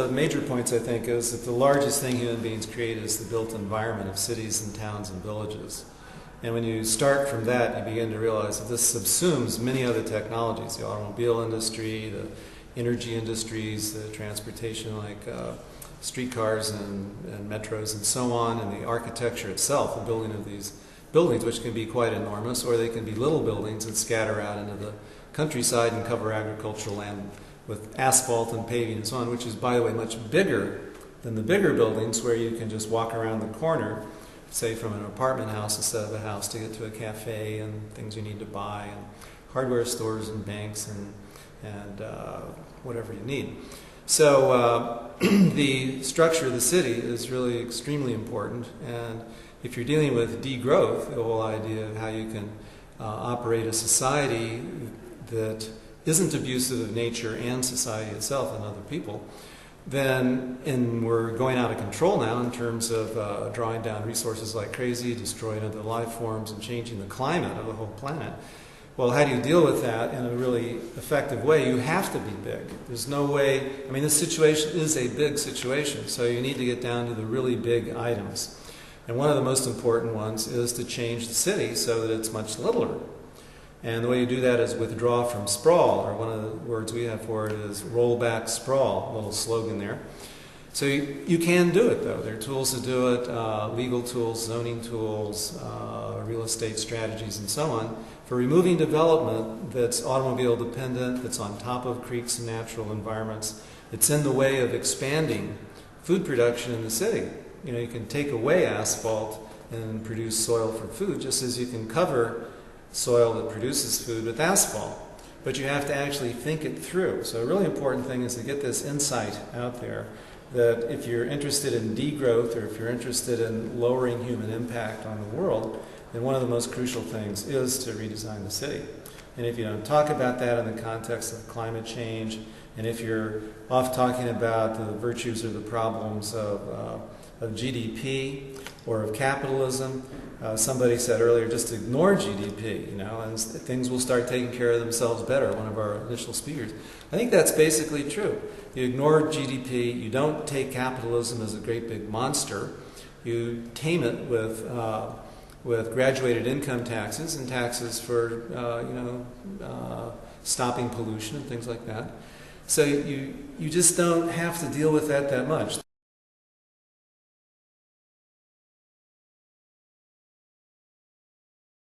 the major points, I think, is that the largest thing human beings create is the built environment of cities and towns and villages. And when you start from that, you begin to realize that this subsumes many other technologies, the automobile industry, the energy industries, the transportation like streetcars and metros and so on, and the architecture itself, the building of these buildings, which can be quite enormous, or they can be little buildings that scatter out into the countryside and cover agricultural land with asphalt and paving and so on, which is, by the way, much bigger than the bigger buildings where you can just walk around the corner, say from an apartment house instead of a house, to get to a cafe and things you need to buy, and hardware stores and banks and whatever you need. So the structure of the city is really extremely important, and if you're dealing with degrowth, the whole idea of how you can operate a society that isn't abusive of nature and society itself and other people, then, and we're going out of control now in terms of drawing down resources like crazy, destroying other life forms, and changing the climate of the whole planet. Well, how do you deal with that in a really effective way? You have to be big. There's no way, I mean, this situation is a big situation, so you need to get down to the really big items. And one of the most important ones is to change the city so that it's much littler. And the way you do that is withdraw from sprawl, or one of the words we have for it is roll back sprawl, a little slogan there. So you can do it, though. There are tools to do it, legal tools, zoning tools, real estate strategies, and so on, for removing development that's automobile dependent, that's on top of creeks and natural environments, that's in the way of expanding food production in the city. You know, you can take away asphalt and produce soil for food, just as you can cover soil that produces food with asphalt. But you have to actually think it through. So a really important thing is to get this insight out there that if you're interested in degrowth, or if you're interested in lowering human impact on the world, then one of the most crucial things is to redesign the city. And if you don't talk about that in the context of climate change, and if you're off talking about the virtues or the problems of GDP or of capitalism, somebody said earlier, just ignore GDP, you know, and things will start taking care of themselves better, one of our initial speakers. I think that's basically true. You ignore GDP, you don't take capitalism as a great big monster, you tame it with graduated income taxes and taxes for, stopping pollution and things like that. So you just don't have to deal with that much.